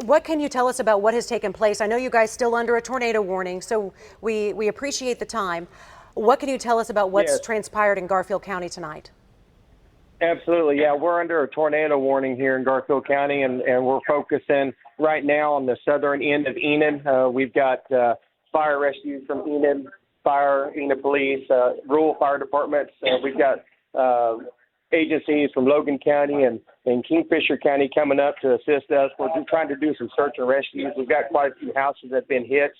what can you tell us about what has taken place? I know you guys still under a tornado warning, so we appreciate the time. What can you tell us about what's Yes, transpired in Garfield County tonight? absolutely. Yeah, we're under a tornado warning here in Garfield County, and we're focusing right now on the southern end of Enid. We've got fire rescue from Enid, Enid Police, rural fire departments. We've got agencies from Logan County and Kingfisher County coming up to assist us. We're trying to do some search and rescues. We've got quite a few houses that have been hit.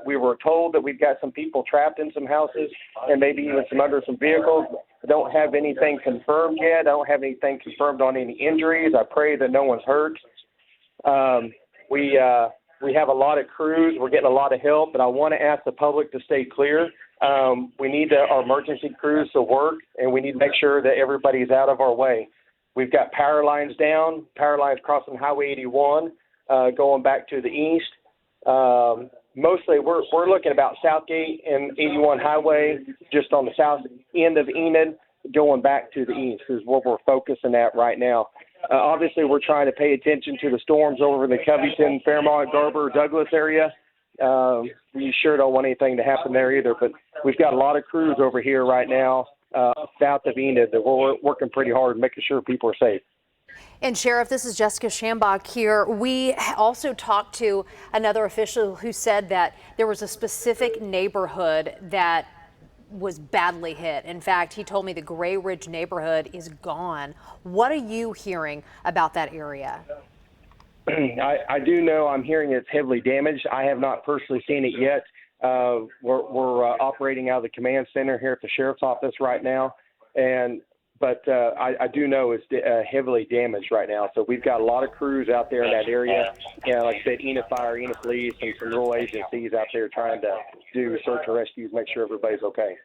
We were told that we've got some people trapped in some houses and maybe even some under some vehicles. I don't have anything confirmed yet. I don't have anything confirmed on any injuries. I pray that no one's hurt. We have a lot of crews. We're getting a lot of help, but I want to ask the public to stay clear. We need our emergency crews to work, and we need to make sure that everybody's out of our way. We've got power lines down, power lines crossing Highway 81, going back to the east. Mostly, we're looking about Southgate and 81 Highway, just on the south end of Enid, going back to the east is what we're focusing at right now. Obviously, we're trying to pay attention to the storms over in the Covington, Fairmont, Garber, Douglas area. We sure don't want anything to happen there either, but we've got a lot of crews over here right now south of Enid that we're working pretty hard making sure people are safe. And Sheriff, this is Jessica Schambach here. We also talked to another official who said that there was a specific neighborhood that was badly hit. In fact, he told me the Gray Ridge neighborhood is gone. What are you hearing about that area? I do know I'm hearing it's heavily damaged. I have not personally seen it yet. We're operating out of the command center here at the sheriff's office right now, but I do know it's heavily damaged right now. So we've got a lot of crews out there in that area. Like I said, Enid Fire, Enid Police, and some rural agencies out there trying to do search and rescues, make sure everybody's okay.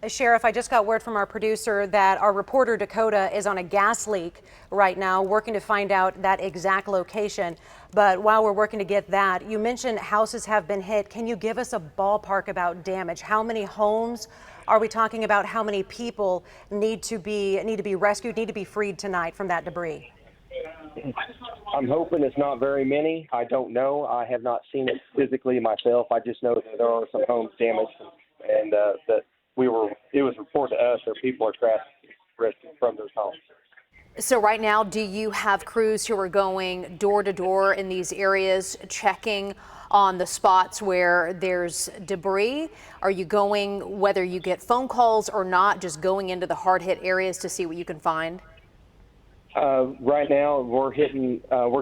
Sheriff, I just got word from our producer that our reporter Dakota is on a gas leak right now, working to find out that exact location. But while we're working to get that, you mentioned houses have been hit. Can you give us a ballpark about damage? How many homes are we talking about? How many people need to be rescued, need to be freed tonight from that debris? I'm hoping it's not very many. I don't know. I have not seen it physically myself. I just know that there are some homes damaged, and that it was reported to us that people are trapped rescued from those homes. So right now, do you have crews who are going door to door in these areas, checking on the spots where there's debris? Are you going, whether you get phone calls or not, just going into the hard hit areas to see what you can find? Right now, we're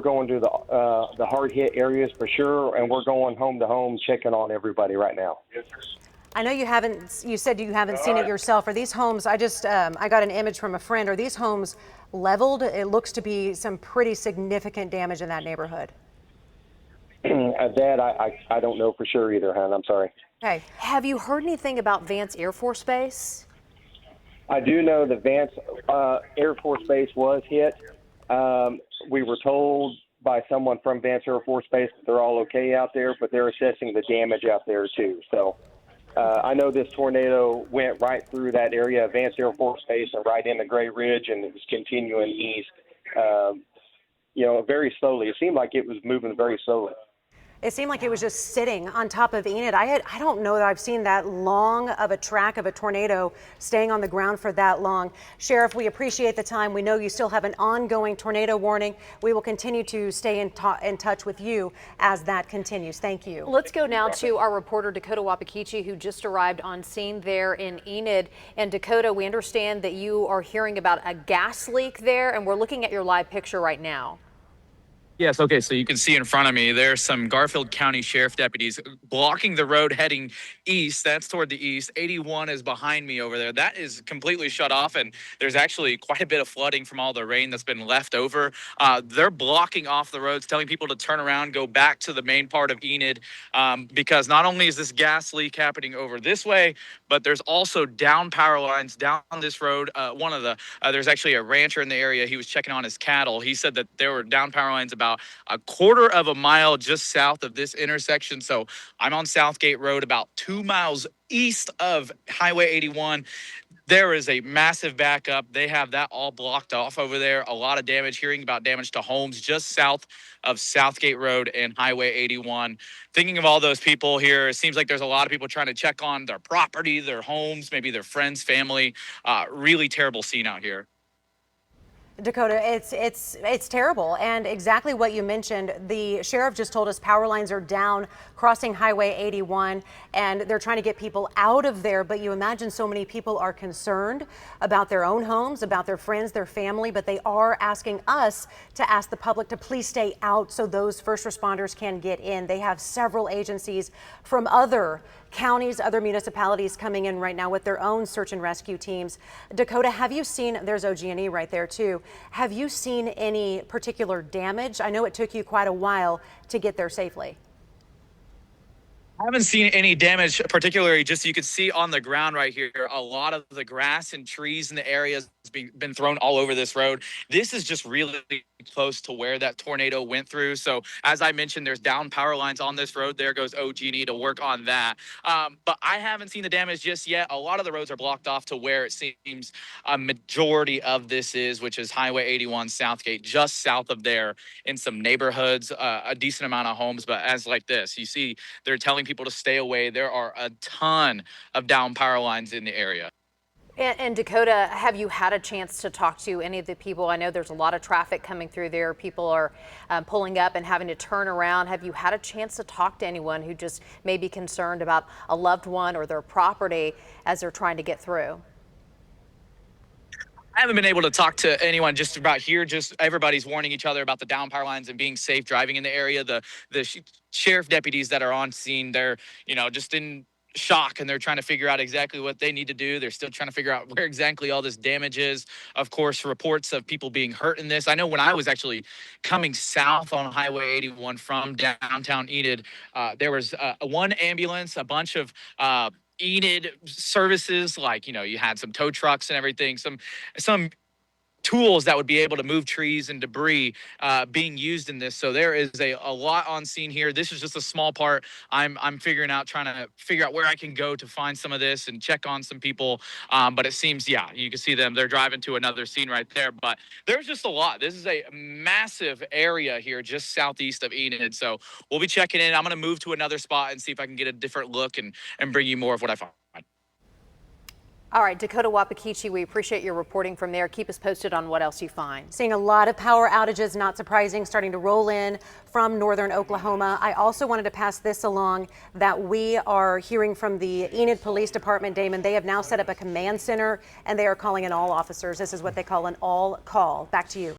going to the hard hit areas for sure, and we're going home to home checking on everybody right now. I know you said you haven't seen it yourself. Are these homes, I got an image from a friend, are these homes leveled? It looks to be some pretty significant damage in that neighborhood. That I don't know for sure either, hon. I'm sorry. Okay. Have you heard anything about Vance Air Force Base? I do know that Vance Air Force Base was hit. We were told by someone from Vance Air Force Base that they're all okay out there, but they're assessing the damage out there too. So I know this tornado went right through that area of Vance Air Force Base and right into Gray Ridge, and it was continuing east, very slowly. It seemed like it was moving very slowly. It seemed like it was just sitting on top of Enid. I don't know that I've seen that long of a track of a tornado staying on the ground for that long. Sheriff, we appreciate the time. We know you still have an ongoing tornado warning. We will continue to stay in touch with you as that continues. Thank you. Let's go now to our reporter Dakota Wapakichi, who just arrived on scene there in Enid. And Dakota, we understand that you are hearing about a gas leak there, and we're looking at your live picture right now. Yes, okay, so you can see in front of me, there's some Garfield County Sheriff deputies blocking the road heading east. That's toward the east. 81 is behind me over there. That is completely shut off, and there's actually quite a bit of flooding from all the rain that's been left over. They're blocking off the roads, telling people to turn around, go back to the main part of Enid, because not only is this gas leak happening over this way, but there's also down power lines down this road. There's actually a rancher in the area. He was checking on his cattle. He said that there were down power lines about a quarter of a mile just south of this intersection. So I'm on Southgate Road, about 2 miles east of Highway 81. There is a massive backup. They have that all blocked off over there. A lot of damage, hearing about damage to homes just south of Southgate Road and Highway 81. Thinking of all those people here, it seems like there's a lot of people trying to check on their property, their homes, maybe their friends, family. Really terrible scene out here. Dakota, it's terrible, and exactly what you mentioned. The sheriff just told us power lines are down crossing Highway 81, and they're trying to get people out of there. But you imagine so many people are concerned about their own homes, about their friends, their family, but they are asking us to ask the public to please stay out so those first responders can get in. They have several agencies from other counties, other municipalities coming in right now with their own search and rescue teams. Dakota, have you seen, there's OG&E right there too, have you seen any particular damage? I know it took you quite a while to get there safely. I haven't seen any damage, particularly just you can see on the ground right here, a lot of the grass and trees in the area has been thrown all over this road. This is just really close to where that tornado went through. So as I mentioned, there's down power lines on this road. There goes OG&E to work on that. But I haven't seen the damage just yet. A lot of the roads are blocked off to where it seems a majority of this is, which is Highway 81 Southgate, just south of there in some neighborhoods, a decent amount of homes. But as like this, you see, they're telling people to stay away. There are a ton of down power lines in the area. And Dakota, have you had a chance to talk to any of the people? I know there's a lot of traffic coming through there. People are pulling up and having to turn around. Have you had a chance to talk to anyone who just may be concerned about a loved one or their property as they're trying to get through? I haven't been able to talk to anyone just about here. Just everybody's warning each other about the down power lines and being safe driving in the area. The sheriff deputies that are on scene, they're just in shock, and they're trying to figure out exactly what they need to do. They're still trying to figure out where exactly all this damage is. Of course, reports of people being hurt in this. I know when I was actually coming south on Highway 81 from downtown Enid, there was one ambulance, a bunch of Enid services, like you had some tow trucks and everything, some tools that would be able to move trees and debris being used in this. So there is a lot on scene here. This is just a small part. I'm trying to figure out where I can go to find some of this and check on some people. But it seems, yeah, you can see them. They're driving to another scene right there. But there's just a lot. This is a massive area here just southeast of Enid. So we'll be checking in. I'm going to move to another spot and see if I can get a different look and bring you more of what I find. All right, Dakota Wapakichi, we appreciate your reporting from there. Keep us posted on what else you find. Seeing a lot of power outages, not surprising, starting to roll in from northern Oklahoma. I also wanted to pass this along that we are hearing from the Enid Police Department, Damon. They have now set up a command center and they are calling in all officers. This is what they call an all call. Back to you.